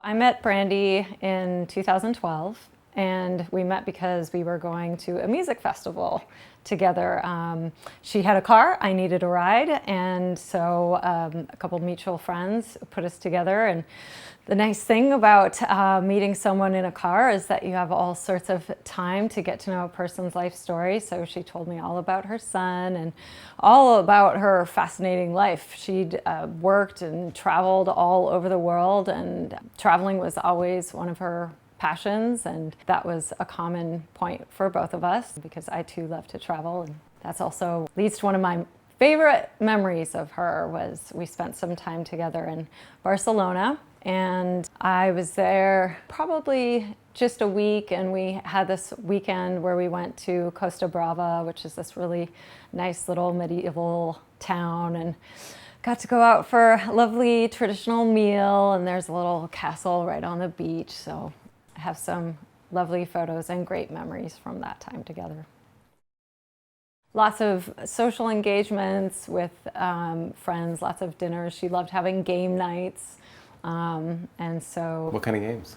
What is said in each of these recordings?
I met Brandy in 2012, and we met because we were going to a music festival together. She had a car, I needed a ride, and so a couple mutual friends put us together. And the nice thing about meeting someone in a car is that you have all sorts of time to get to know a person's life story. So she told me all about her son and all about her fascinating life. She'd worked and traveled all over the world, and traveling was always one of her passions, and that was a common point for both of us because I too love to travel. And that's also at least one of my favorite memories of her was we spent some time together in Barcelona. And I was there probably just a week, and we had this weekend where we went to Costa Brava, which is this really nice little medieval town, and got to go out for a lovely traditional meal, and there's a little castle right on the beach. So I have some lovely photos and great memories from that time together. Lots of social engagements with friends, lots of dinners. She loved having game nights. And so, what kind of games?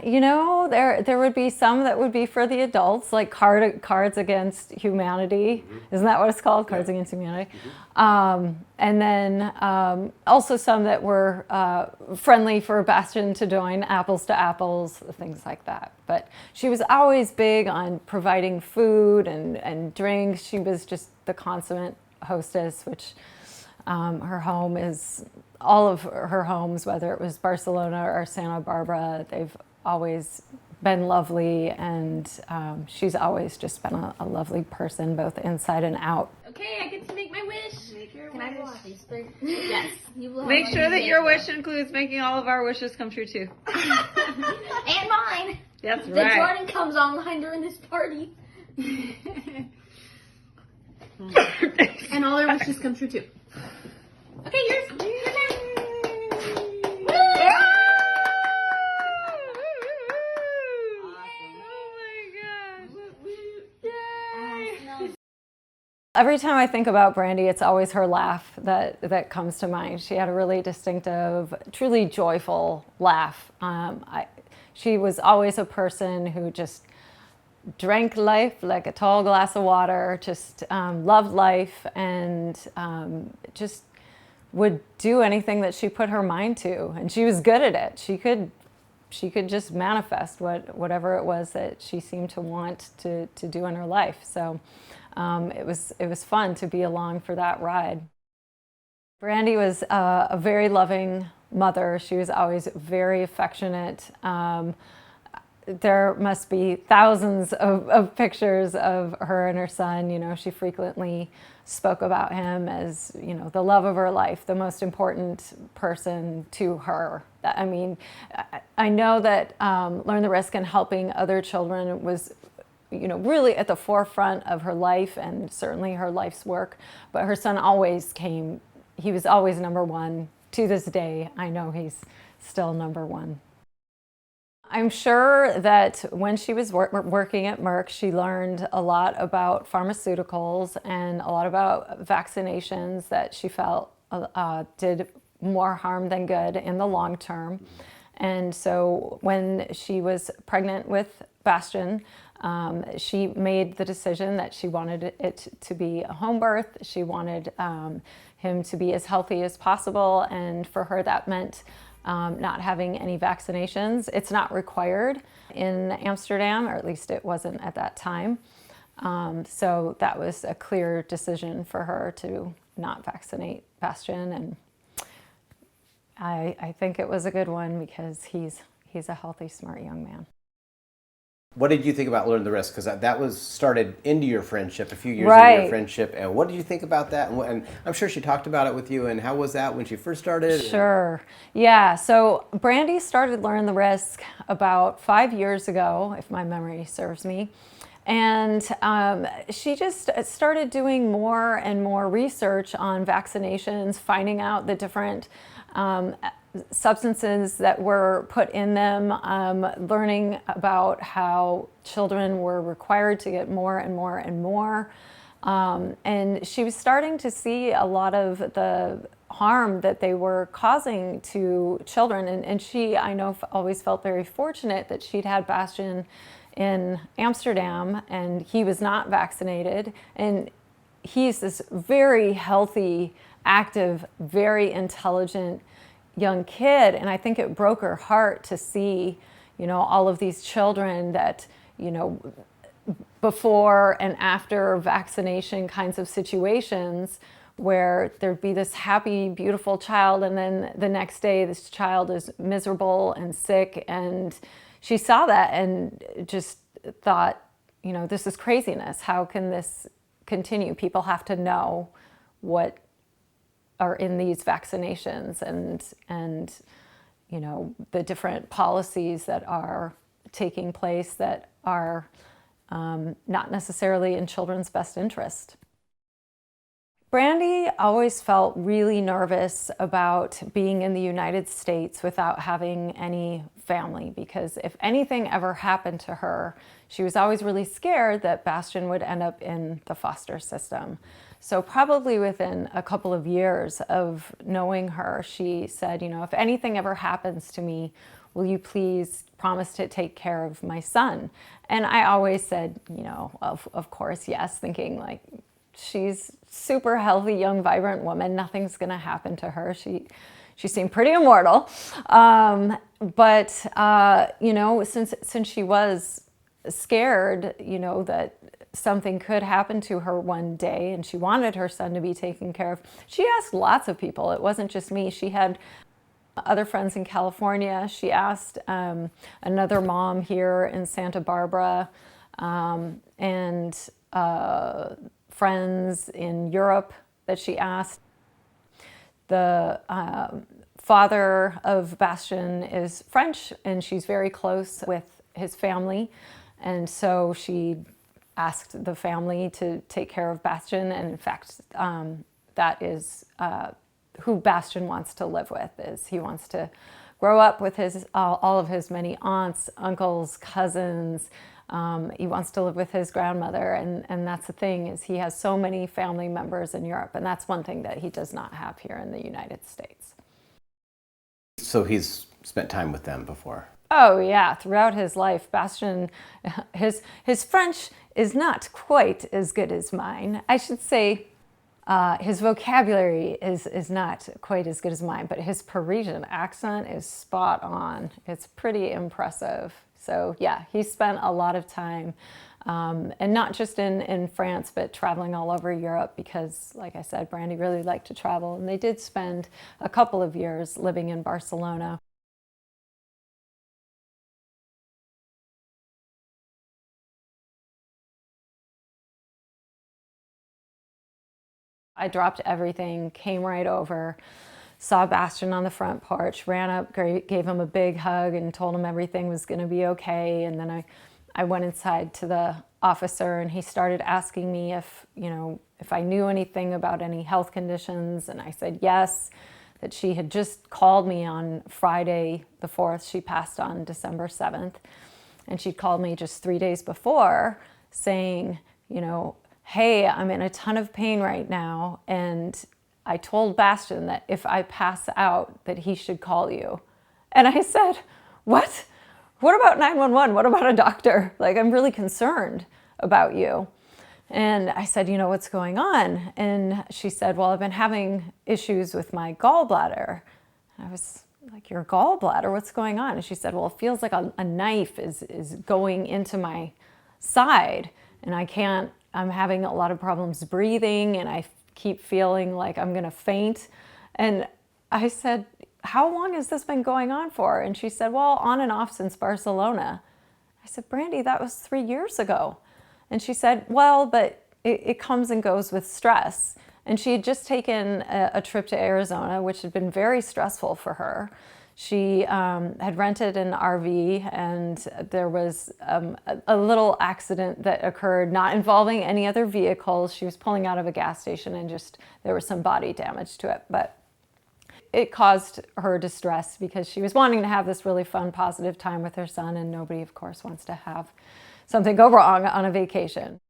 You know, there would be some that would be for the adults, like Cards Against Humanity. Mm-hmm. Isn't that what it's called? Cards Against Humanity. Mm-hmm. And then also some that were friendly for Bastian to join, Apples to Apples, things like that. But she was always big on providing food and drinks. She was just the consummate hostess, which her home is, all of her homes, whether it was Barcelona or Santa Barbara, they've always been lovely, and she's always just been a lovely person, both inside and out. Okay, I get to make my wish. Make your Can wish. I block these three? Yes. You will Make sure that your wish includes making all of our wishes come true too. And mine. That's The right. Jordan comes online during this party. And all their wishes come true too. Okay, yours. Every time I think about Brandy, it's always her laugh that comes to mind. She had a really distinctive, truly joyful laugh. She was always a person who just drank life like a tall glass of water, just loved life, and just would do anything that she put her mind to. And she was good at it. She could just manifest whatever it was that she seemed to want to do in her life. So it was fun to be along for that ride. Brandy was a very loving mother. She was always very affectionate. There must be thousands of pictures of her and her son. You know, she frequently spoke about him as, you know, the love of her life, the most important person to her. I mean, I know that Learn the Risk and helping other children was, you know, really at the forefront of her life and certainly her life's work. But her son always came, he was always number one. To this day, I know he's still number one. I'm sure that when she was working at Merck, she learned a lot about pharmaceuticals and a lot about vaccinations that she felt did more harm than good in the long term. And so when she was pregnant with Bastian, she made the decision that she wanted it to be a home birth. She wanted him to be as healthy as possible, and for her that meant not having any vaccinations. It's not required in Amsterdam, or at least it wasn't at that time. So that was a clear decision for her to not vaccinate Bastian, and I think it was a good one because he's a healthy, smart young man. What did you think about Learn the Risk? Because that was started into your friendship, a few years Right. into your friendship. And what did you think about that? And I'm sure she talked about it with you. And how was that when she first started? Sure. Yeah. So Brandy started Learn the Risk about 5 years ago, if my memory serves me. And she just started doing more and more research on vaccinations, finding out the different substances that were put in them, learning about how children were required to get more and more and more. And she was starting to see a lot of the harm that they were causing to children. And she, I know, always felt very fortunate that she'd had Bastian in Amsterdam and he was not vaccinated. And he's this very healthy, active, very intelligent young kid. And I think it broke her heart to see, all of these children that, before and after vaccination kinds of situations where there'd be this happy, beautiful child, and then the next day this child is miserable and sick. And she saw that and just thought, this is craziness. How can this continue? People have to know what are in these vaccinations and the different policies that are taking place that are not necessarily in children's best interest. Brandy always felt really nervous about being in the United States without having any family, because if anything ever happened to her, she was always really scared that Bastian would end up in the foster system. So probably within a couple of years of knowing her, she said, if anything ever happens to me, will you please promise to take care of my son? And I always said, of course, yes, thinking like, she's super healthy, young, vibrant woman. Nothing's going to happen to her. She seemed pretty immortal. But since she was scared, that something could happen to her one day and she wanted her son to be taken care of, she asked lots of people. It wasn't just me. She had other friends in California. She asked another mom here in Santa Barbara and friends in Europe that she asked. The father of Bastian is French and she's very close with his family. And so she asked the family to take care of Bastian. And in fact, that is who Bastian wants to live with. Is he wants to grow up with his all of his many aunts, uncles, cousins. He wants to live with his grandmother, and that's the thing, is he has so many family members in Europe, and that's one thing that he does not have here in the United States. So he's spent time with them before? Oh yeah, throughout his life, Bastian, his French is not quite as good as mine. I should say his vocabulary is not quite as good as mine, but his Parisian accent is spot on. It's pretty impressive. So yeah, he spent a lot of time, and not just in France, but traveling all over Europe because, like I said, Brandy really liked to travel. And they did spend a couple of years living in Barcelona. I dropped everything, came right over, saw Bastian on the front porch, ran up, gave him a big hug and told him everything was going to be okay. And then I went inside to the officer and he started asking me if I knew anything about any health conditions. And I said yes, that she had just called me on Friday the 4th. She passed on December 7th. And she called me just 3 days before saying, hey, I'm in a ton of pain right now, and I told Bastian that if I pass out that he should call you. And I said, what? What about 911? What about a doctor? Like, I'm really concerned about you. And I said, what's going on? And she said, well, I've been having issues with my gallbladder. And I was like, your gallbladder? What's going on? And she said, well, it feels like a knife is going into my side, and I'm having a lot of problems breathing, and I keep feeling like I'm going to faint. And I said, how long has this been going on for? And she said, well, on and off since Barcelona. I said, Brandy, that was 3 years ago. And she said, well, but it comes and goes with stress. And she had just taken a trip to Arizona, which had been very stressful for her. She had rented an RV, and there was a little accident that occurred, not involving any other vehicles. She was pulling out of a gas station and there was some body damage to it. But it caused her distress because she was wanting to have this really fun, positive time with her son, and nobody, of course, wants to have something go wrong on a vacation.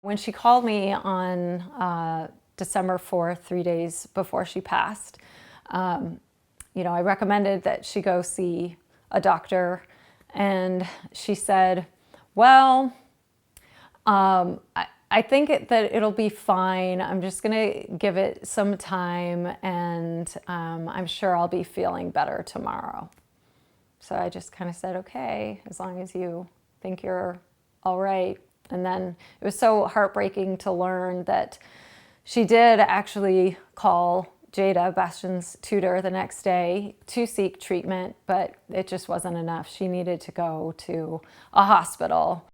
When she called me on December 4th, 3 days before she passed. I recommended that she go see a doctor, and she said, well, I think that it'll be fine. I'm just going to give it some time, and I'm sure I'll be feeling better tomorrow. So I just kind of said, okay, as long as you think you're all right. And then it was so heartbreaking to learn that she did actually call Jada, Bastian's tutor, the next day to seek treatment, but it just wasn't enough. She needed to go to a hospital.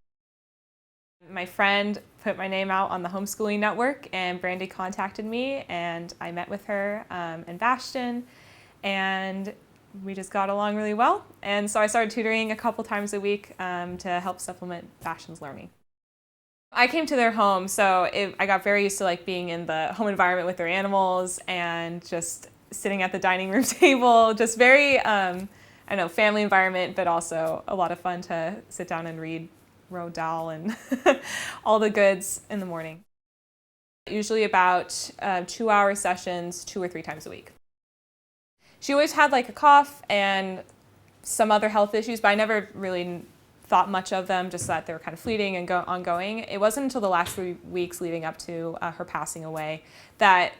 My friend put my name out on the homeschooling network, and Brandy contacted me, and I met with her and Bastian, and we just got along really well. And so I started tutoring a couple times a week to help supplement Bastian's learning. I came to their home, so I got very used to like being in the home environment with their animals and just sitting at the dining room table, just very, family environment, but also a lot of fun to sit down and read Roald Dahl and all the goods in the morning. Usually about 2-hour sessions 2 or 3 times a week. She always had like a cough and some other health issues, but I never really thought much of them, just that they were kind of fleeting and ongoing. It wasn't until the last 3 weeks leading up to her passing away that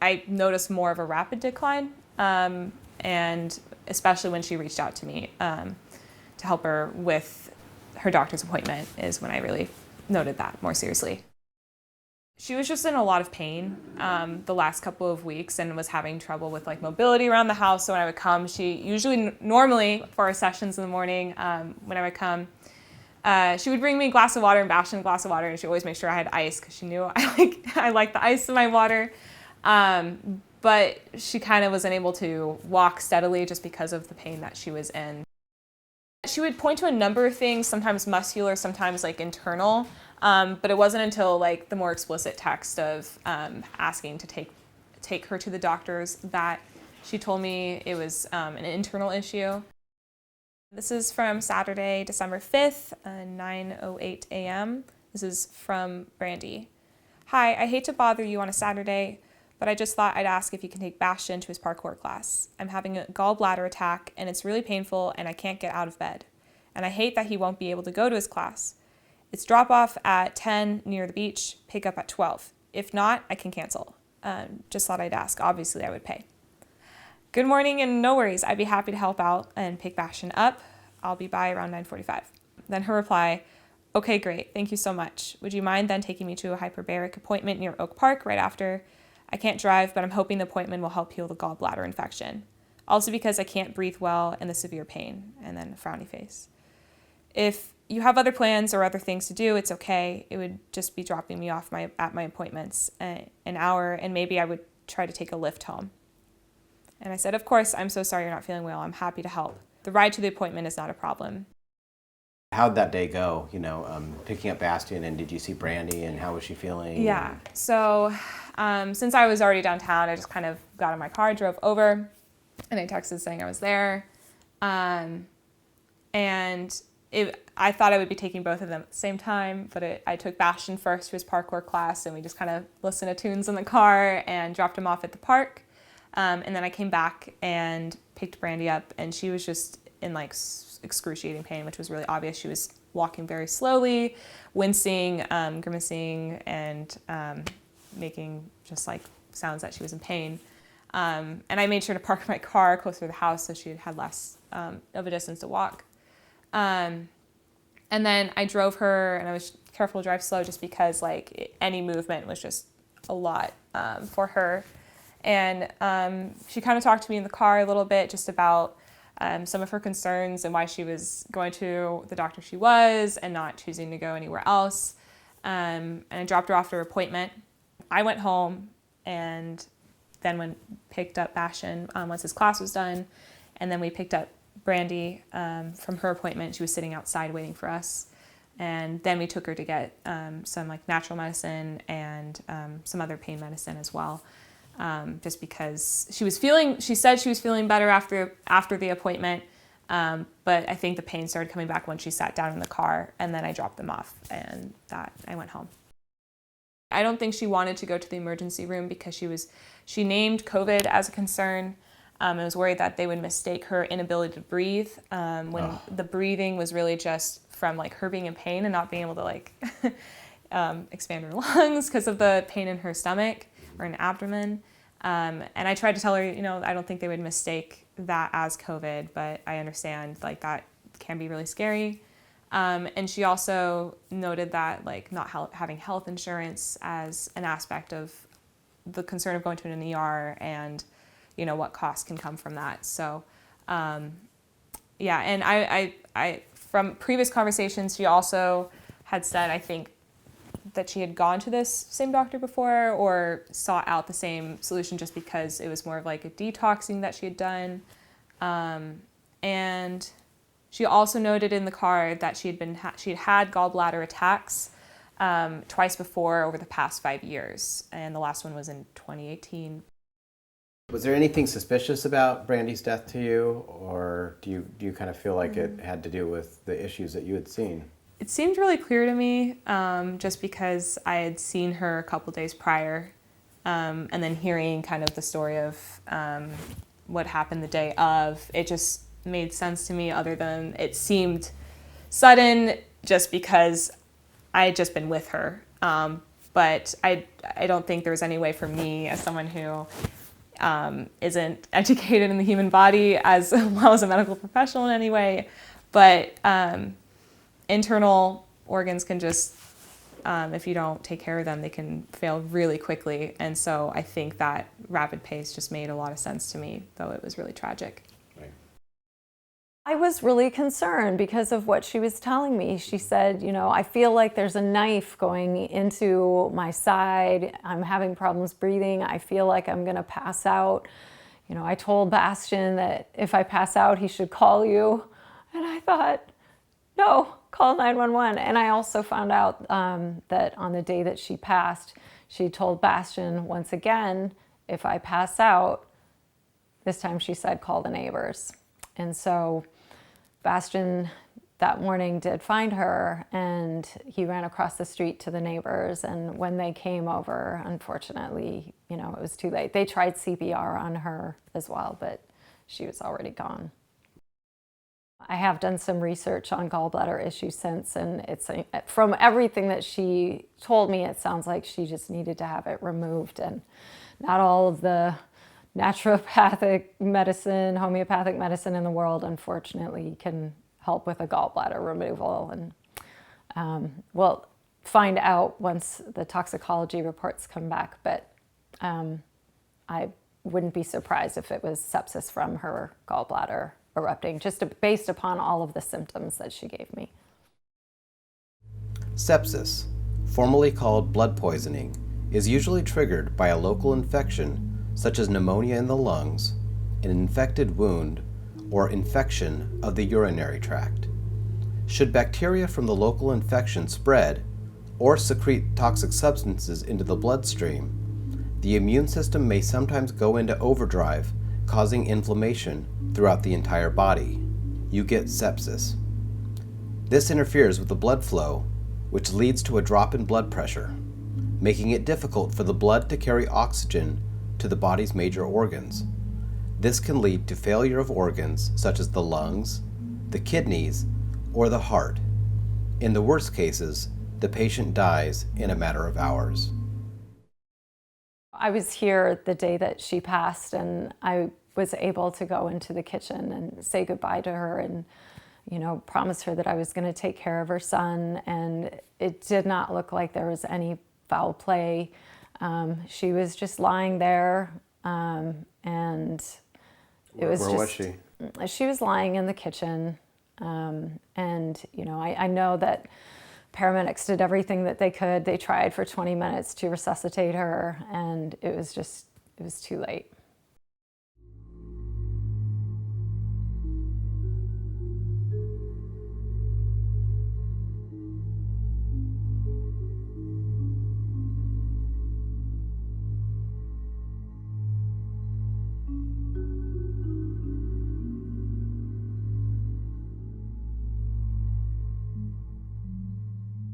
I noticed more of a rapid decline, and especially when she reached out to me to help her with her doctor's appointment is when I really noted that more seriously. She was just in a lot of pain the last couple of weeks and was having trouble with like mobility around the house. So when I would come, she usually, normally for our sessions in the morning, when I would come, she would bring me a glass of water and Bastian a glass of water, and she always made sure I had ice because she knew I liked the ice in my water. But she kind of was unable to walk steadily just because of the pain that she was in. She would point to a number of things, sometimes muscular, sometimes like internal. But it wasn't until like the more explicit text of asking to take her to the doctors that she told me it was an internal issue. This is from Saturday, December 5th, 9:08 a.m. This is from Brandy. Hi, I hate to bother you on a Saturday, but I just thought I'd ask if you can take Bastian to his parkour class. I'm having a gallbladder attack and it's really painful and I can't get out of bed. And I hate that he won't be able to go to his class. It's drop off at 10 near the beach, pick up at 12. If not, I can cancel. Just thought I'd ask. Obviously, I would pay. Good morning and no worries. I'd be happy to help out and pick Bastian up. I'll be by around 9:45. Then her reply, okay, great. Thank you so much. Would you mind then taking me to a hyperbaric appointment near Oak Park right after? I can't drive, but I'm hoping the appointment will help heal the gallbladder infection. Also because I can't breathe well and the severe pain. And then a frowny face. If you have other plans or other things to do, it's okay. It would just be dropping me off at my appointments an hour, and maybe I would try to take a lift home. And I said, of course, I'm so sorry you're not feeling well. I'm happy to help. The ride to the appointment is not a problem. How'd that day go, picking up Bastian, and did you see Brandy, and how was she feeling? Yeah, so since I was already downtown, I just kind of got in my car, drove over, and I texted saying I was there. I thought I would be taking both of them at the same time, but I took Bastian first to his parkour class, and we just kind of listened to tunes in the car and dropped him off at the park. And then I came back and picked Brandy up, and she was just in like excruciating pain, which was really obvious. She was walking very slowly, wincing, grimacing, and making just like sounds that she was in pain. And I made sure to park my car closer to the house so she had less of a distance to walk. And then I drove her, and I was careful to drive slow just because like any movement was just a lot for her. And she kind of talked to me in the car a little bit just about some of her concerns and why she was going to the doctor she was and not choosing to go anywhere else. And I dropped her off to her appointment. I went home and then picked up Bastian once his class was done. And then we picked up Brandy from her appointment. She was sitting outside waiting for us. And then we took her to get some like natural medicine and some other pain medicine as well. Just because she said she was feeling better after the appointment. But I think the pain started coming back when she sat down in the car, and then I dropped them off and I went home. I don't think she wanted to go to the emergency room because she named COVID as a concern. I was worried that they would mistake her inability to breathe when the breathing was really just from like her being in pain and not being able to like expand her lungs because of the pain in her stomach or in abdomen. And I tried to tell her, I don't think they would mistake that as COVID, but I understand like that can be really scary. And she also noted that like not having health insurance as an aspect of the concern of going to an ER and what costs can come from that. So yeah, and I from previous conversations, she also had said, I think, that she had gone to this same doctor before or sought out the same solution just because it was more of like a detoxing that she had done. And she also noted in the card that she had had gallbladder attacks twice before over the past 5 years, and the last one was in 2018. Was there anything suspicious about Brandy's death to you, or do you kind of feel like it had to do with the issues that you had seen? It seemed really clear to me just because I had seen her a couple days prior, and then hearing kind of the story of what happened the day of, it just made sense to me, other than it seemed sudden just because I had just been with her. But I don't think there was any way for me, as someone who isn't educated in the human body as well as a medical professional in any way, but internal organs can just, if you don't take care of them, they can fail really quickly. And so I think that rapid pace just made a lot of sense to me, though it was really tragic. I was really concerned because of what she was telling me. She said, I feel like there's a knife going into my side. I'm having problems breathing. I feel like I'm going to pass out. I told Bastian that if I pass out, he should call you. And I thought, no, call 911. And I also found out that on the day that she passed, she told Bastian once again, if I pass out, this time she said, call the neighbors. And so Bastian that morning did find her, and he ran across the street to the neighbors. And when they came over, unfortunately, it was too late. They tried CPR on her as well, but she was already gone. I have done some research on gallbladder issues since, and it's from everything that she told me, it sounds like she just needed to have it removed, and not all of the naturopathic medicine, homeopathic medicine in the world, unfortunately, can help with a gallbladder removal. And we'll find out once the toxicology reports come back, but I wouldn't be surprised if it was sepsis from her gallbladder erupting, just based upon all of the symptoms that she gave me. Sepsis, formerly called blood poisoning, is usually triggered by a local infection such as pneumonia in the lungs, an infected wound, or infection of the urinary tract. Should bacteria from the local infection spread or secrete toxic substances into the bloodstream, the immune system may sometimes go into overdrive, causing inflammation throughout the entire body. You get sepsis. This interferes with the blood flow, which leads to a drop in blood pressure, making it difficult for the blood to carry oxygen to the body's major organs. This can lead to failure of organs such as the lungs, the kidneys, or the heart. In the worst cases, the patient dies in a matter of hours. I was here the day that she passed, and I was able to go into the kitchen and say goodbye to her and, promise her that I was going to take care of her son. And it did not look like there was any foul play. She was just lying there, and it was Where just... was she? She was lying in the kitchen, and, I know that paramedics did everything that they could. They tried for 20 minutes to resuscitate her, and it was too late.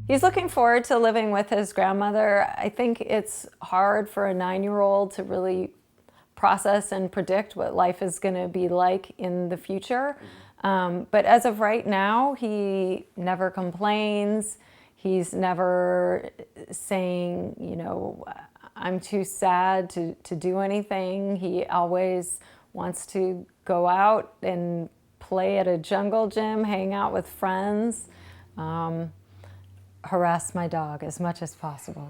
He's looking forward to living with his grandmother. I think it's hard for a 9-year-old to really process and predict what life is going to be like in the future. But as of right now, he never complains. He's never saying, you know, I'm too sad to do anything. He always wants to go out and play at a jungle gym, hang out with friends, harass my dog as much as possible.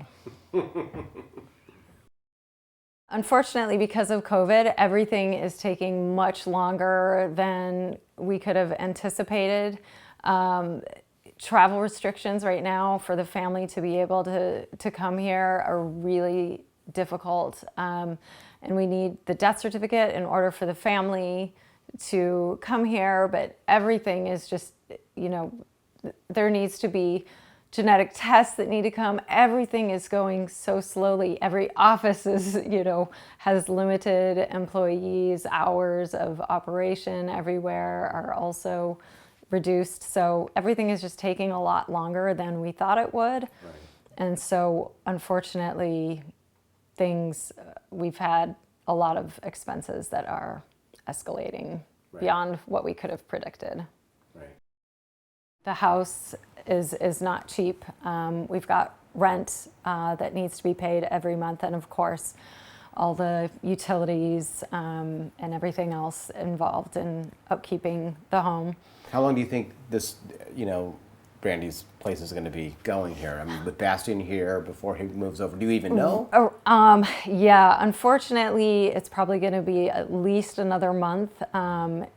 Unfortunately, because of COVID, everything is taking much longer than we could have anticipated. Travel restrictions right now for the family to be able to come here are really difficult. And we need the death certificate in order for the family to come here, but everything is just, you know, there needs to be genetic tests that need to come. Everything is going so slowly. Every office is, you know, has limited employees. Hours of operation everywhere are also reduced. So everything is just taking a lot longer than we thought it would. Right. And so unfortunately, we've had a lot of expenses that are escalating beyond what we could have predicted. Right. The house is not cheap. We've got rent that needs to be paid every month, and of course, all the utilities and everything else involved in upkeeping the home. How long do you think this, you know, Brandy's place is going to be going here? I mean, with Bastian here before he moves over, do you even know? Yeah, unfortunately, it's probably going to be at least another month,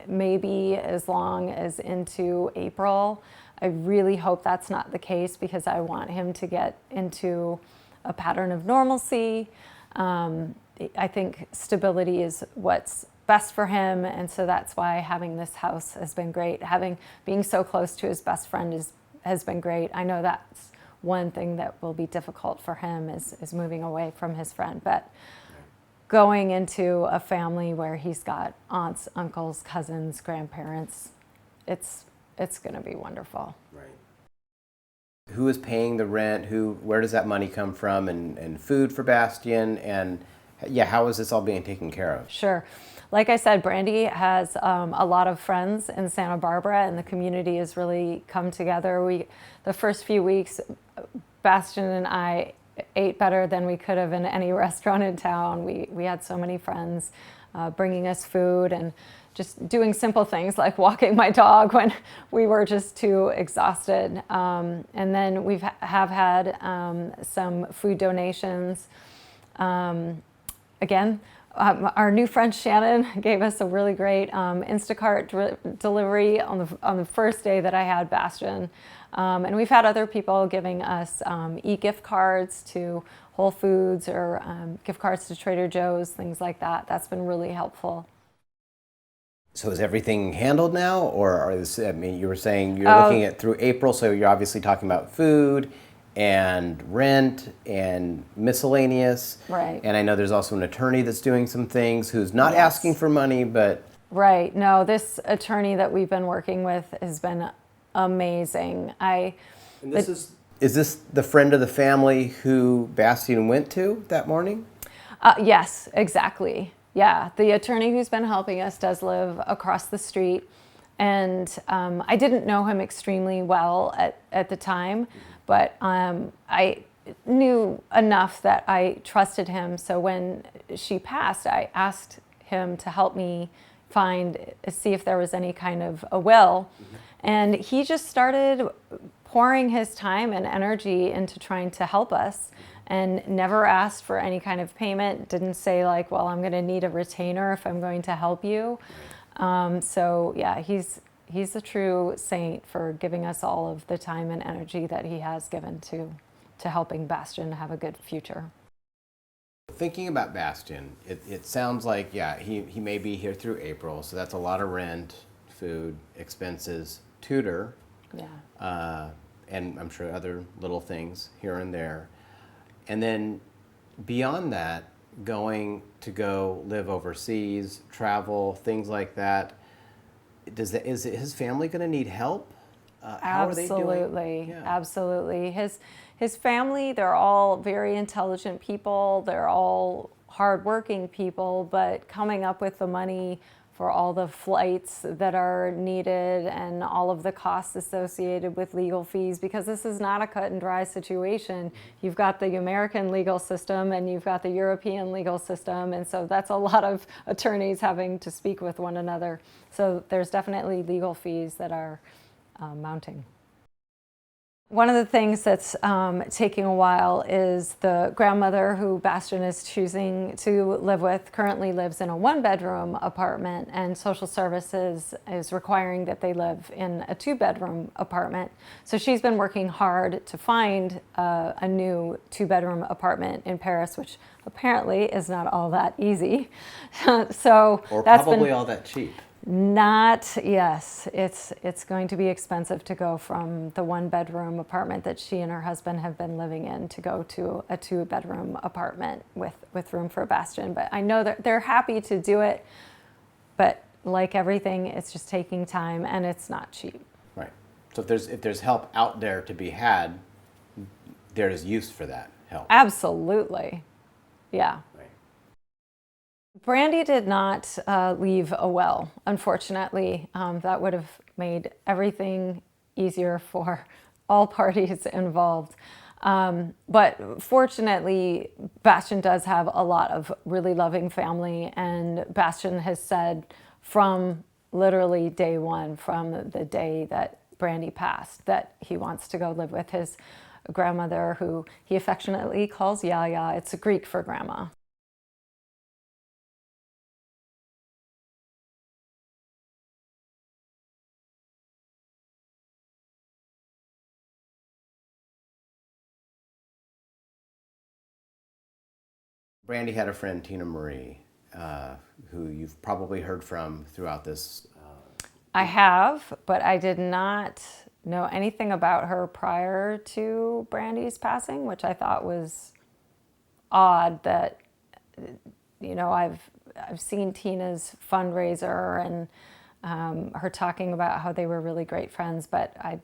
maybe as long as into April. I really hope that's not the case because I want him to get into a pattern of normalcy. I think stability is what's best for him, and so that's why having this house has been great. Being so close to his best friend has been great. I know that's one thing that will be difficult for him is moving away from his friend, but going into a family where he's got aunts, uncles, cousins, grandparents, it's going to be wonderful. Right. Who is paying the rent? Where does that money come from? And food for Bastian? And yeah, how is this all being taken care of? Sure. Like I said, Brandy has a lot of friends in Santa Barbara, and the community has really come together. The first few weeks, Bastian and I ate better than we could have in any restaurant in town. We had so many friends bringing us food and just doing simple things like walking my dog when we were just too exhausted. And then we have had some food donations. Again, our new friend Shannon gave us a really great Instacart delivery on the first day that I had Bastian. And we've had other people giving us e-gift cards to Whole Foods or gift cards to Trader Joe's, things like that. That's been really helpful. So is everything handled now? Or you were saying you're looking at through April, so you're obviously talking about food and rent and miscellaneous. Right. And I know there's also an attorney that's doing some things who's not asking for money, but... Right. No, this attorney that we've been working with has been amazing. Is this the friend of the family who Bastian went to that morning? Yes, exactly. Yeah, the attorney who's been helping us does live across the street. And I didn't know him extremely well at the time, but I knew enough that I trusted him. So when she passed, I asked him to help me see if there was any kind of a will. Mm-hmm. And he just started pouring his time and energy into trying to help us and never asked for any kind of payment. Didn't say like, well, I'm going to need a retainer if I'm going to help you. So yeah, he's a true saint for giving us all of the time and energy that he has given to helping Bastian have a good future. Thinking about Bastian, it sounds like, yeah, he may be here through April, so that's a lot of rent, food, expenses, tutor, and I'm sure other little things here and there. And then beyond that, going to go live overseas, travel, things like that, is his family going to need help? How are they doing? Absolutely, Yeah. absolutely. His family, they're all very intelligent people. They're all hardworking people, but coming up with the money for all the flights that are needed and all of the costs associated with legal fees, because this is not a cut and dry situation. You've got the American legal system and you've got the European legal system, and so that's a lot of attorneys having to speak with one another. So there's definitely legal fees that are mounting. One of the things that's taking a while is the grandmother who Bastian is choosing to live with currently lives in a one-bedroom apartment, and social services is requiring that they live in a two-bedroom apartment. So she's been working hard to find a new two-bedroom apartment in Paris, which apparently is not all that easy. So Or that's probably been all that cheap. not, yes, it's going to be expensive to go from the one-bedroom apartment that she and her husband have been living in to go to a two-bedroom apartment with room for Bastian. But I know that they're happy to do it, but like everything, it's just taking time and it's not cheap. Right. So if there's help out there to be had, there is use for that help. Absolutely, yeah. Right. Brandy did not leave a will, unfortunately. That would have made everything easier for all parties involved. But fortunately, Bastian does have a lot of really loving family, and Bastian has said from literally day one, from the day that Brandy passed, that he wants to go live with his grandmother, who he affectionately calls Yaya. It's Greek for grandma. Brandy had a friend, Tina Marie, who you've probably heard from throughout this. I have, but I did not know anything about her prior to Brandy's passing, which I thought was odd. That, you know, I've seen Tina's fundraiser and her talking about how they were really great friends, but I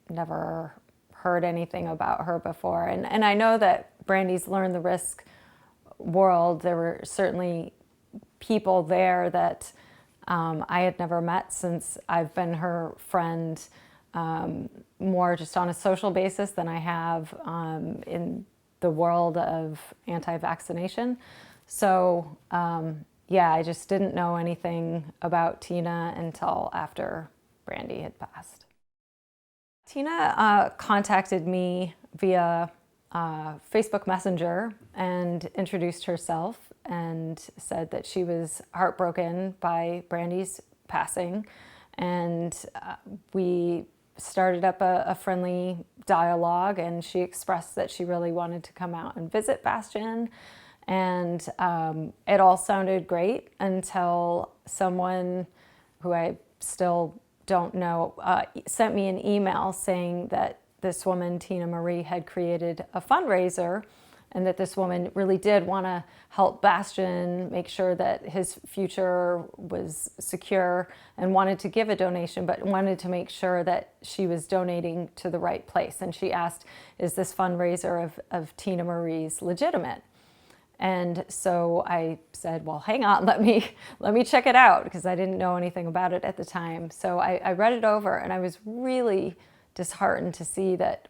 never heard anything about her before. And I know that Brandy's Learn the Risk world, there were certainly people there that I had never met, since I've been her friend more just on a social basis than I have in the world of anti-vaccination. So yeah, I just didn't know anything about Tina until after Brandy had passed. Tina contacted me via Facebook Messenger and introduced herself and said that she was heartbroken by Brandy's passing, and we started up a friendly dialogue, and she expressed that she really wanted to come out and visit Bastian, and it all sounded great until someone who I still don't know sent me an email saying that this woman, Tina Marie, had created a fundraiser, and that this woman really did want to help Bastian make sure that his future was secure, and wanted to give a donation, but wanted to make sure that she was donating to the right place. And she asked, is this fundraiser of Tina Marie's legitimate? And so I said, well, hang on, let me check it out, because I didn't know anything about it at the time. So I read it over, and I was really disheartened to see that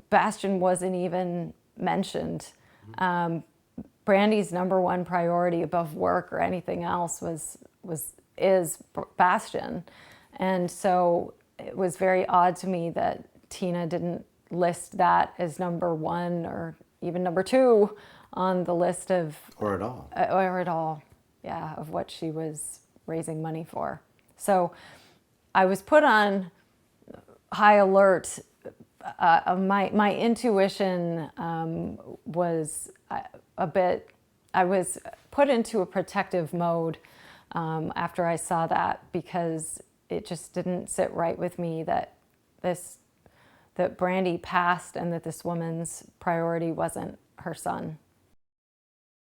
Bastian wasn't even mentioned. Brandy's number one priority above work or anything else is Bastian. And so it was very odd to me that Tina didn't list that as number one or even number two on the list of... Or at all. Or at all, yeah, of what she was raising money for. So I was put on high alert. My intuition was a bit... I was put into a protective mode after I saw that, because it just didn't sit right with me that Brandy passed and that this woman's priority wasn't her son.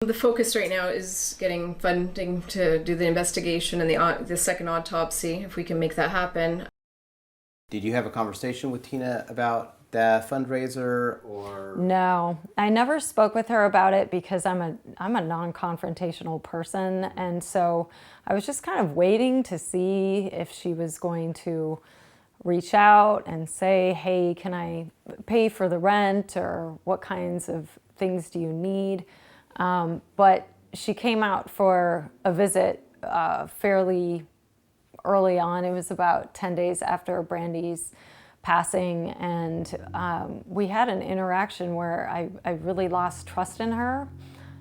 The focus right now is getting funding to do the investigation and the second autopsy, if we can make that happen. Did you have a conversation with Tina about the fundraiser or? No, I never spoke with her about it because I'm a non-confrontational person, and so I was just kind of waiting to see if she was going to reach out and say, hey, can I pay for the rent, or what kinds of things do you need? But she came out for a visit fairly early on. It was about 10 days after Brandy's passing, and we had an interaction where I really lost trust in her.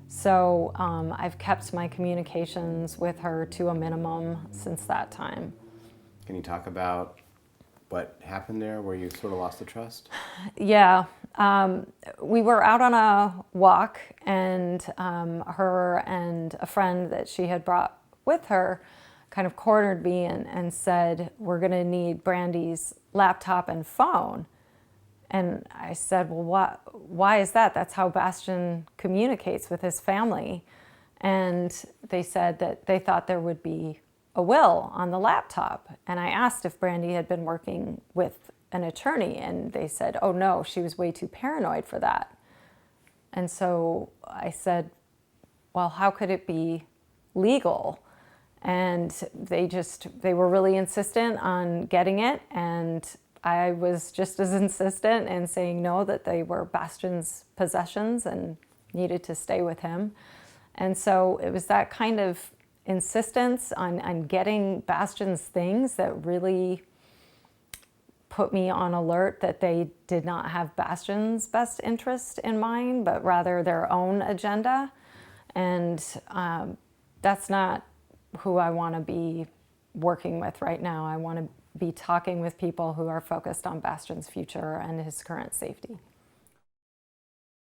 So I've kept my communications with her to a minimum since that time. Can you talk about what happened there where you sort of lost the trust? Yeah, we were out on a walk, and her and a friend that she had brought with her kind of cornered me and said, we're going to need Brandy's laptop and phone. And I said, well, why is that? That's how Bastian communicates with his family. And they said that they thought there would be a will on the laptop. And I asked if Brandy had been working with an attorney, and they said, oh no, she was way too paranoid for that. And so I said, well, how could it be legal? And they were really insistent on getting it, and I was just as insistent in saying no, that they were Bastian's possessions and needed to stay with him. And so it was that kind of insistence on getting Bastian's things that really put me on alert that they did not have Bastian's best interest in mind, but rather their own agenda. And that's not who I want to be working with right now. I want to be talking with people who are focused on Bastian's future and his current safety.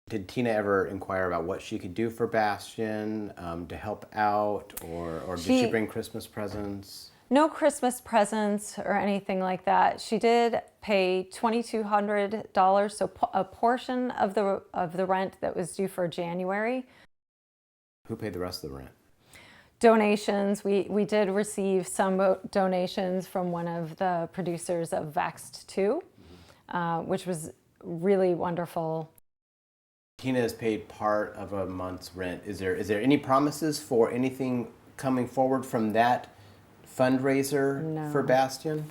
Did Tina ever inquire about what she could do for Bastian to help out, or did she bring Christmas presents? No Christmas presents or anything like that. She did pay $2,200, so a portion of the rent that was due for January. Who paid the rest of the rent? Donations. We did receive some donations from one of the producers of Vaxxed 2, which was really wonderful. Tina has paid part of a month's rent. Is there any promises for anything coming forward from that fundraiser for Bastian?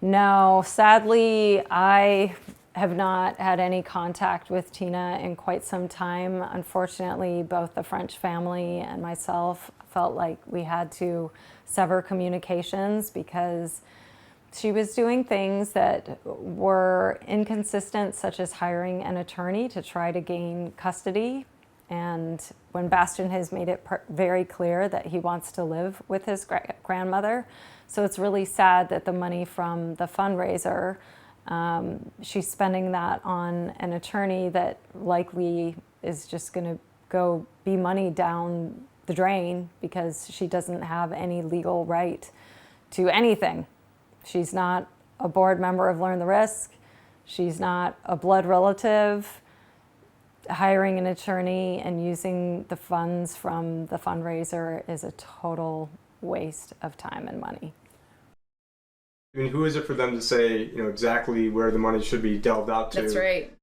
No, sadly, I have not had any contact with Tina in quite some time. Unfortunately, both the French family and myself felt like we had to sever communications because she was doing things that were inconsistent, such as hiring an attorney to try to gain custody. And when Bastian has made it very clear that he wants to live with his grandmother. So it's really sad that the money from the fundraiser, she's spending that on an attorney that likely is just going to go be money down the drain because she doesn't have any legal right to anything. She's not a board member of Learn the Risk. She's not a blood relative. Hiring an attorney and using the funds from the fundraiser is a total waste of time and money. I mean, who is it for them to say, exactly where the money should be delved out to? That's right.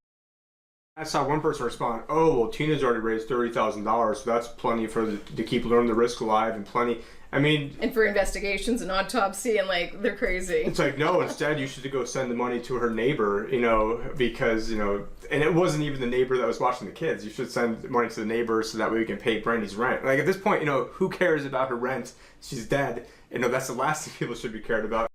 I saw one person respond, oh, well, Tina's already raised $30,000, so that's plenty to keep Learn the Risk alive, and plenty. I mean... And for investigations and autopsy, and, they're crazy. It's like, no, instead you should go send the money to her neighbor, because, and it wasn't even the neighbor that was watching the kids. You should send money to the neighbor so that way we can pay Brandy's rent. At this point, who cares about her rent? She's dead. That's the last thing people should be cared about.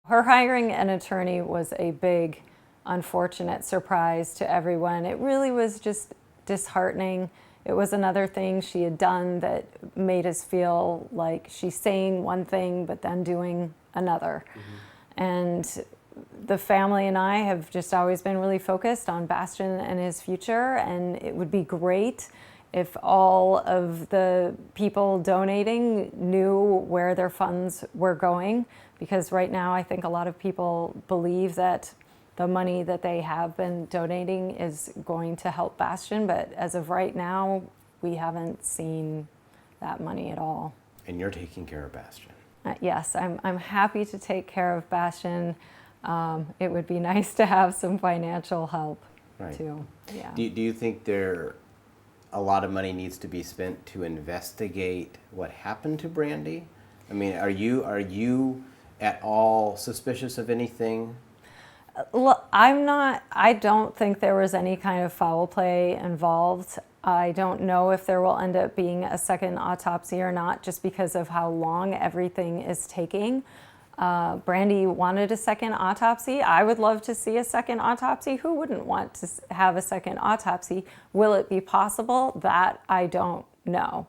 Her hiring an attorney was a big, unfortunate surprise to everyone. It really was just disheartening. It was another thing she had done that made us feel like she's saying one thing but then doing another. Mm-hmm. And the family and I have just always been really focused on Bastian and his future, and it would be great if all of the people donating knew where their funds were going, because right now I think a lot of people believe that the money that they have been donating is going to help Bastian, but as of right now, we haven't seen that money at all. And you're taking care of Bastian? Yes, I'm happy to take care of Bastian. it would be nice to have some financial help Right. too. Yeah. Do you think a lot of money needs to be spent to investigate what happened to Brandy? I mean, are you at all suspicious of anything? Look, I don't think there was any kind of foul play involved. I don't know if there will end up being a second autopsy or not, just because of how long everything is taking. Brandy wanted a second autopsy. I would love to see a second autopsy. Who wouldn't want to have a second autopsy? Will it be possible? That I don't know.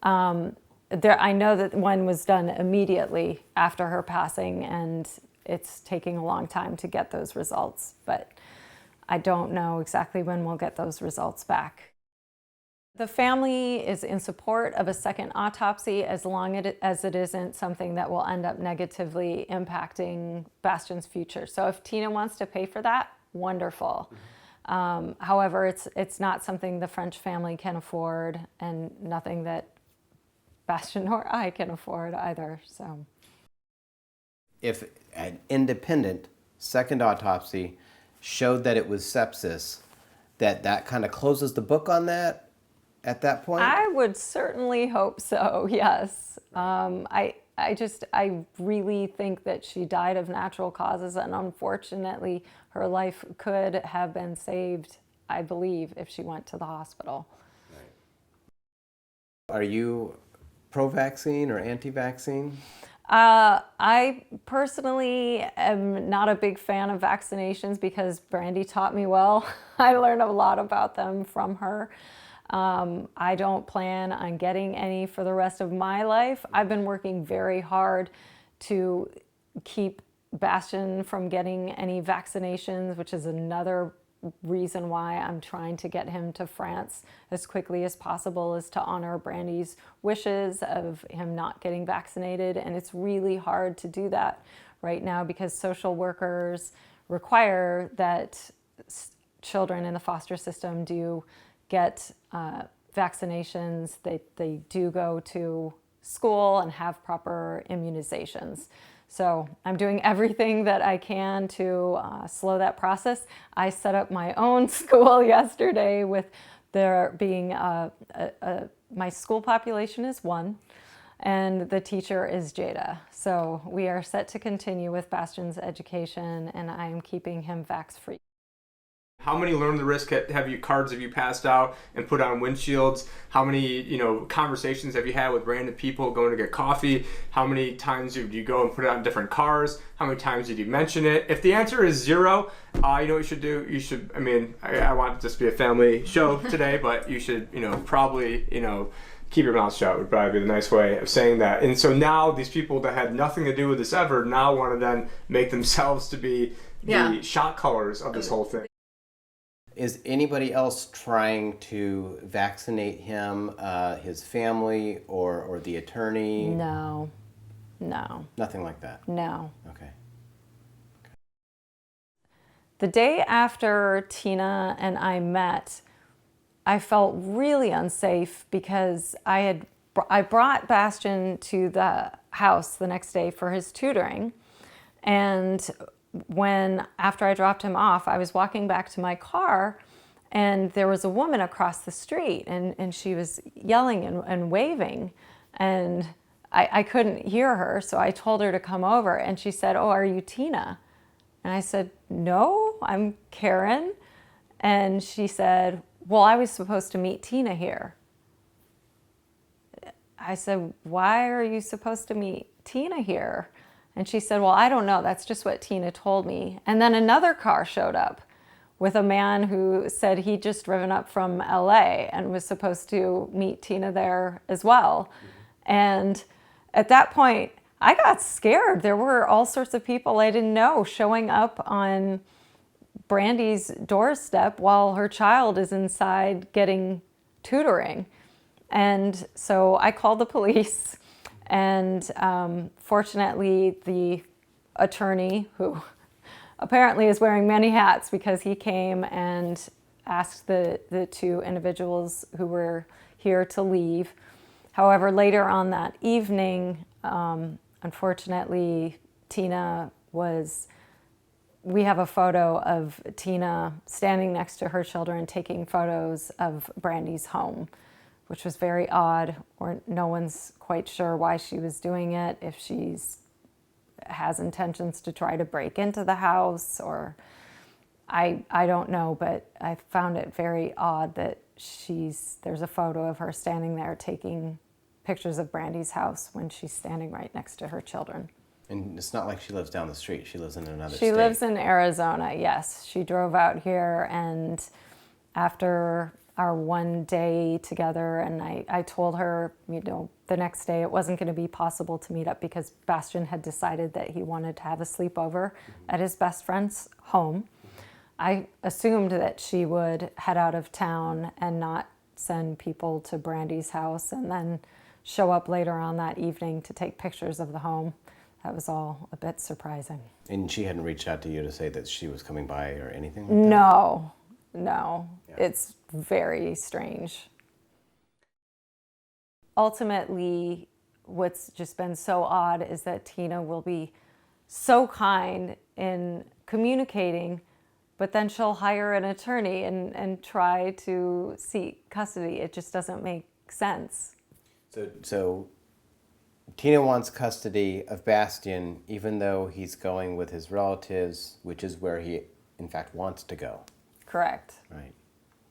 I know that one was done immediately after her passing, and it's taking a long time to get those results, but I don't know exactly when we'll get those results back. The family is in support of a second autopsy as long as it isn't something that will end up negatively impacting Bastian's future. So if Tina wants to pay for that, wonderful. However, it's not something the French family can afford, and nothing that Bastian or I can afford either. So, If an independent second autopsy showed that it was sepsis, that kind of closes the book on that at that point? I would certainly hope so, yes. I really think that she died of natural causes, and unfortunately her life could have been saved, I believe, if she went to the hospital. Are you pro-vaccine or anti-vaccine? I personally am not a big fan of vaccinations because Brandy taught me well. I learned a lot about them from her. I don't plan on getting any for the rest of my life. I've been working very hard to keep Bastian from getting any vaccinations, which is another reason why I'm trying to get him to France as quickly as possible, is to honor Brandy's wishes of him not getting vaccinated. And it's really hard to do that right now because social workers require that children in the foster system do get vaccinations. They do go to school and have proper immunizations. So I'm doing everything that I can to slow that process. I set up my own school yesterday with there being my school population is 1 and the teacher is Jada. So we are set to continue with Bastian's education, and I am keeping him vax-free. How many learn the risk cards have you passed out and put on windshields? How many conversations have you had with random people going to get coffee? How many times did you go and put it on different cars? How many times did you mention it? If the answer is 0, you know what you should do? You should, I want this to be a family show today, but you should, probably, keep your mouth shut would probably be the nice way of saying that. And so now these people that had nothing to do with this ever now want to then make themselves to be the shot callers of this whole thing. Is anybody else trying to vaccinate him, his family, or the attorney? No. Nothing like that? No. Okay. The day after Tina and I met, I felt really unsafe because I brought Bastian to the house the next day for his tutoring, and after I dropped him off, I was walking back to my car, and there was a woman across the street, and she was yelling and waving, and I couldn't hear her, so I told her to come over, and she said, "Oh, are you Tina?" And I said, "No, I'm Karen." And she said, "Well, I was supposed to meet Tina here." I said, "Why are you supposed to meet Tina here?" And she said, "Well, I don't know. That's just what Tina told me." And then another car showed up with a man who said he'd just driven up from LA and was supposed to meet Tina there as well. And at that point, I got scared. There were all sorts of people I didn't know showing up on Brandy's doorstep while her child is inside getting tutoring. And so I called the police. And fortunately, the attorney, who apparently is wearing many hats because he came and asked the 2 individuals who were here to leave. However, later on that evening, unfortunately, Tina was we have a photo of Tina standing next to her children taking photos of Brandy's home, which was very odd, or no one's quite sure why she was doing it, if she's has intentions to try to break into the house, or I don't know, but I found it very odd that there's a photo of her standing there taking pictures of Brandy's house when she's standing right next to her children. And it's not like she lives down the street. She lives in another She state. lives in Arizona, yes. She drove out here, and after our one day together, and I told her, the next day it wasn't going to be possible to meet up because Bastian had decided that he wanted to have a sleepover at his best friend's home. I assumed that she would head out of town and not send people to Brandy's house and then show up later on that evening to take pictures of the home. That was all a bit surprising. And she hadn't reached out to you to say that she was coming by or anything like No. Yeah. It's very strange. Ultimately, what's just been so odd is that Tina will be so kind in communicating, but then she'll hire an attorney and try to seek custody. It just doesn't make sense. So Tina wants custody of Bastian, even though he's going with his relatives, which is where he, in fact, wants to go. Correct. Right.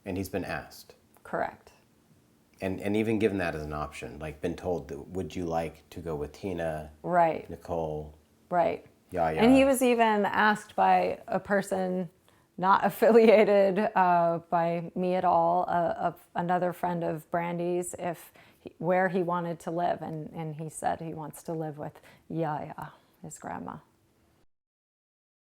And he's been asked. Correct. And even given that as an option, like been told, that, would you like to go with Tina, Right. Nicole, Right. Yaya? And he was even asked by a person not affiliated by me at all, of another friend of Brandy's, where he wanted to live, and he said he wants to live with Yaya, his grandma.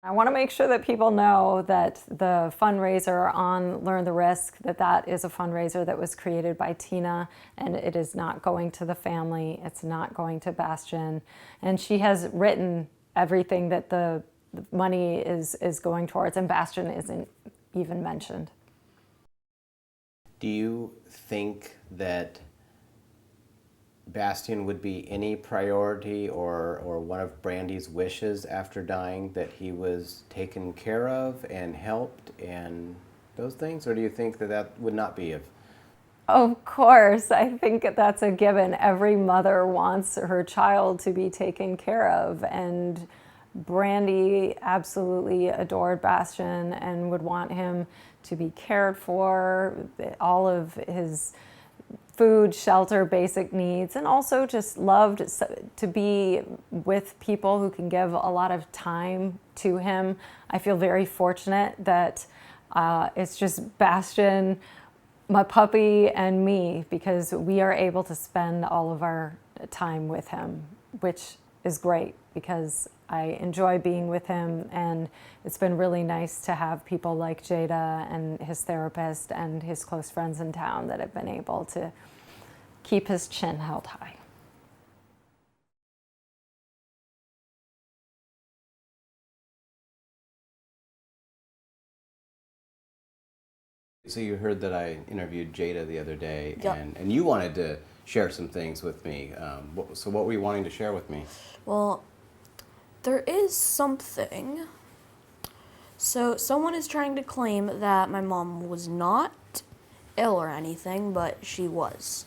I want to make sure that people know that the fundraiser on Learn the Risk, that is a fundraiser that was created by Tina, and it is not going to the family, it's not going to Bastian, and she has written everything that the money is going towards, and Bastian isn't even mentioned. Do you think that Bastian would be any priority or one of Brandy's wishes after dying, that he was taken care of and helped and those things? Or do you think that would not be Of course, I think that's a given. Every mother wants her child to be taken care of, and Brandy absolutely adored Bastian and would want him to be cared for, all of his food, shelter, basic needs, and also just loved to be with people who can give a lot of time to him. I feel very fortunate that it's just Bastian, my puppy, and me, because we are able to spend all of our time with him, which is great because I enjoy being with him, and it's been really nice to have people like Jada and his therapist and his close friends in town that have been able to keep his chin held high. So you heard that I interviewed Jada the other day, Yep. and you wanted to share some things with me. So what were you wanting to share with me? Well, there is something. So someone is trying to claim that my mom was not ill or anything, but she was.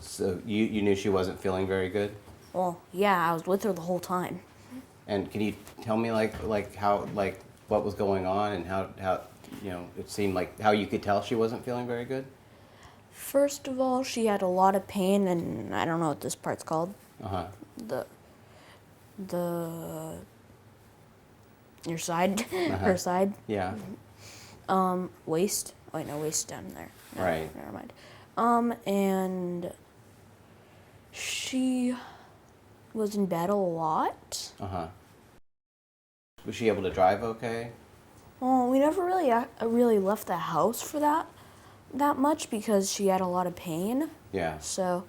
So you knew she wasn't feeling very good? Well, yeah, I was with her the whole time. And can you tell me like how what was going on and how it seemed like how you could tell she wasn't feeling very good? First of all, she had a lot of pain, and I don't know what this part's called. Uh-huh. Your side, her side. Yeah. Waist. Wait, no, waist down there. No, Right. Never mind. And she was in bed a lot. Uh-huh. Was she able to drive okay? Well, we never really left the house for that much because she had a lot of pain. Yeah. So,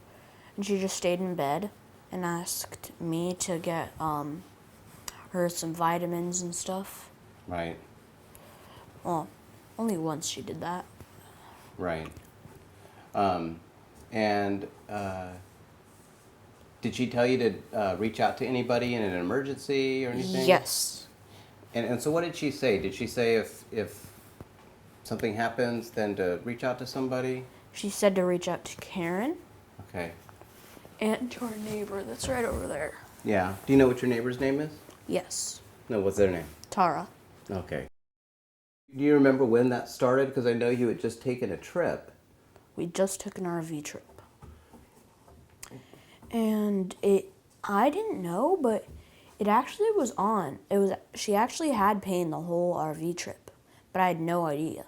and she just stayed in bed and asked me to get her some vitamins and stuff. Right. Well, only once she did that. Right. And did she tell you to reach out to anybody in an emergency or anything? Yes. And so what did she say? Did she say if something happens, then to reach out to somebody? She said to reach out to Karen Okay. and to our neighbor that's right over there. Yeah. Do you know what your neighbor's name is? Yes, No, what's their name? Tara. Okay. Do you remember when that started? Because I know you had just taken a trip. We just took an RV trip. And I didn't know, but it actually was on. She actually had pain the whole RV trip, but I had no idea.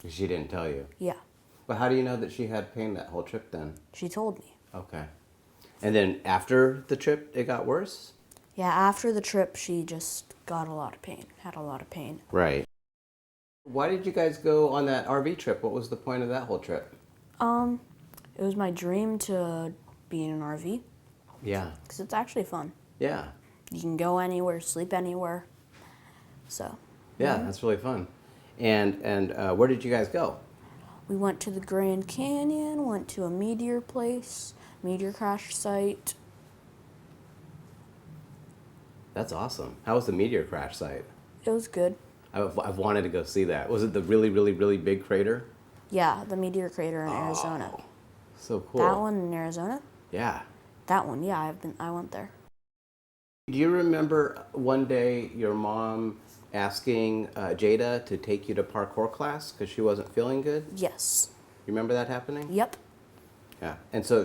She didn't tell you. Yeah, But how do you know that she had pain that whole trip then? she told me. Okay. And then after the trip, it got worse? Yeah, after the trip, she just got a lot of pain, had a lot of pain. Right. Why did you guys go on that RV trip? What was the point of that whole trip? It was my dream to be in an RV, Yeah. because it's actually fun. Yeah. You can go anywhere, sleep anywhere. So, Yeah, that's really fun. And where did you guys go? we went to the Grand Canyon, went to a meteor place, meteor crash site. That's awesome. How was the meteor crash site? It was good. I've wanted to go see that. Was it the really, really, really big crater? Yeah, the meteor crater in Arizona. So cool. That one in Arizona? Yeah. That one, yeah, I went there. Do you remember one day your mom asking Jada to take you to parkour class because she wasn't feeling good? Yes. You remember that happening? Yep. Yeah. And so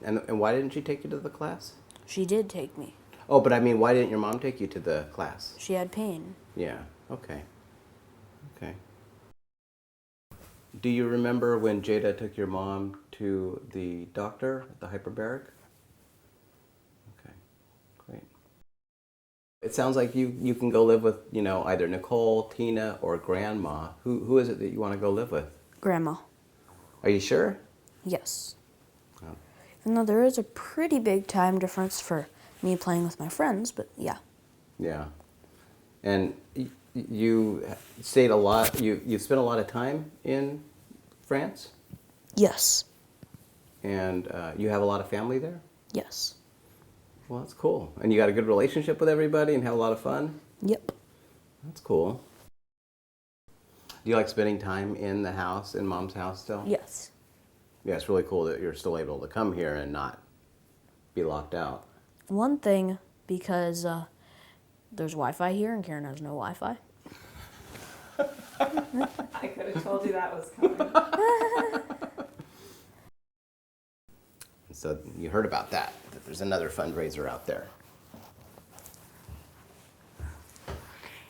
and why didn't she take you to the class? She did take me. Oh, but I mean, why didn't your mom take you to the class? She had pain. Yeah. Okay. Okay. Do you remember when Jada took your mom to the doctor at the hyperbaric? Okay. Great. It sounds like you can go live with, either Nicole, Tina, or Grandma. Who is it that you want to go live with? Grandma. Are you sure? Yes. Oh. Even though there is a pretty big time difference for me playing with my friends, but yeah. Yeah. And you stayed a lot, you spent a lot of time in France? Yes. And you have a lot of family there? Yes. Well, that's cool. And you got a good relationship with everybody and have a lot of fun? Yep. That's cool. Do you like spending time in the house, in Mom's house still? Yes. Yeah, it's really cool that you're still able to come here and not be locked out. One thing, because there's Wi-Fi here and Karen has no Wi-Fi. I could have told you that was coming. So you heard about that there's another fundraiser out there.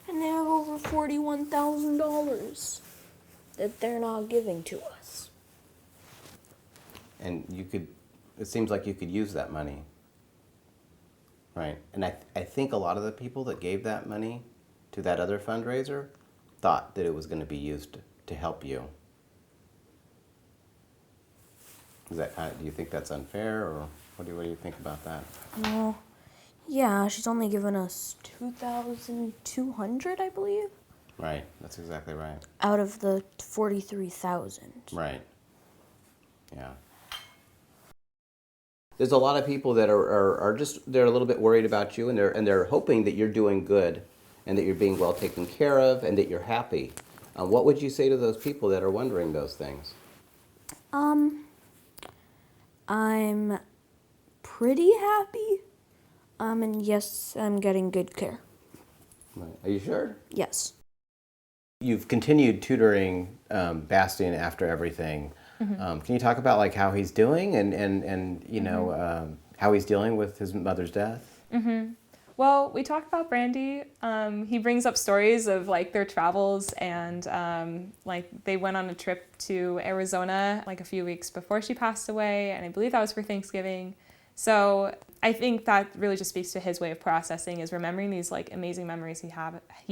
And they have over $41,000 that they're not giving to us. And it seems like you could use that money. Right. And I think a lot of the people that gave that money to that other fundraiser thought that it was going to be used to help you. Do you think that's unfair, or what do you think about that? Well, yeah, she's only given us $2,200, I believe. Right. That's exactly right. Out of the 43,000. Right. Yeah. There's a lot of people that are they're a little bit worried about you, and they're hoping that you're doing good, and that you're being well taken care of, and that you're happy. What would you say to those people that are wondering those things? I'm pretty happy. And yes, I'm getting good care. Right. Are you sure? Yes. You've continued tutoring Bastian after everything. Mm-hmm. Can you talk about like how he's doing and you know how he's dealing with his mother's death? Mm-hmm. Well, we talked about Brandy. He brings up stories of like their travels and like they went on a trip to Arizona like a few weeks before she passed away, and I believe that was for Thanksgiving. So I think that really just speaks to his way of processing, is remembering these like amazing memories he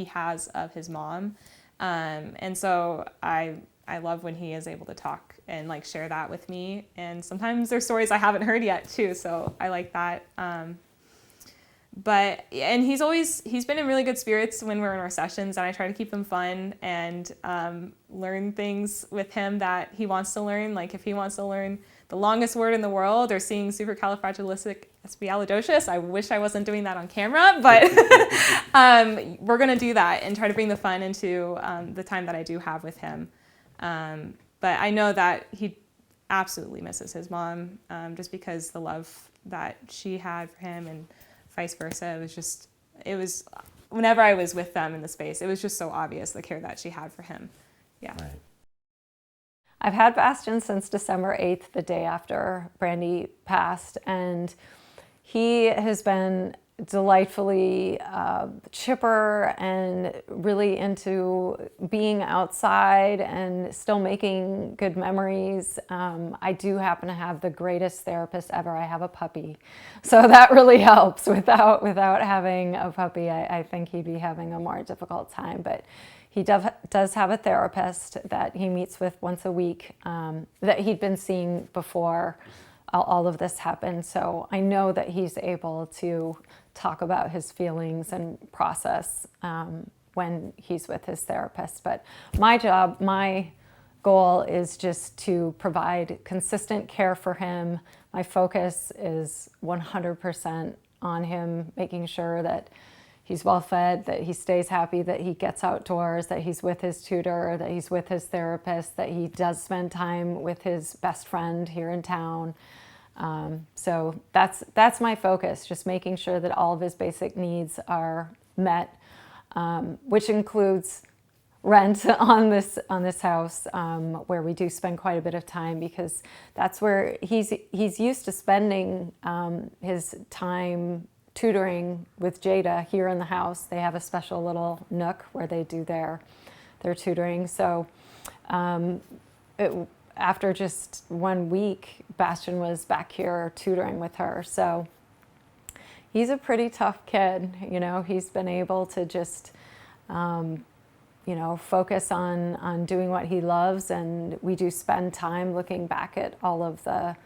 has of his mom. And so I love when he is able to talk and like share that with me. And sometimes there's stories I haven't heard yet too, so I like that. And he's been in really good spirits when we're in our sessions, and I try to keep them fun and learn things with him that he wants to learn. Like if he wants to learn the longest word in the world or seeing supercalifragilisticexpialidocious. I wish I wasn't doing that on camera, but we're going to do that and try to bring the fun into the time that I do have with him. But I know that he absolutely misses his mom, just because the love that she had for him and vice versa. It was whenever I was with them in the space, it was just so obvious the care that she had for him. Yeah. Right. I've had Bastion since December 8th, the day after Brandy passed, and he has been delightfully chipper and really into being outside and still making good memories. I do happen to have the greatest therapist ever. I have a puppy, so that really helps. Without having a puppy, I think he'd be having a more difficult time, but he does have a therapist that he meets with once a week, that he'd been seeing before all of this happened. So I know that he's able to talk about his feelings and process when he's with his therapist. But my goal is just to provide consistent care for him. My focus is 100% on him, making sure that he's well fed, that he stays happy, that he gets outdoors, that he's with his tutor, that he's with his therapist, that he does spend time with his best friend here in town. So that's my focus, just making sure that all of his basic needs are met, which includes rent on this house, where we do spend quite a bit of time, because that's where he's used to spending his time tutoring with Jada here in the house. They have a special little nook where they do their tutoring. So after just 1 week, Bastion was back here tutoring with her. So he's a pretty tough kid. You know, he's been able to just, focus on doing what he loves. And we do spend time looking back at all of the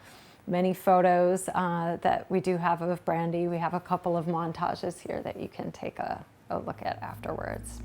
many photos that we do have of Brandy. We have a couple of montages here that you can take a look at afterwards.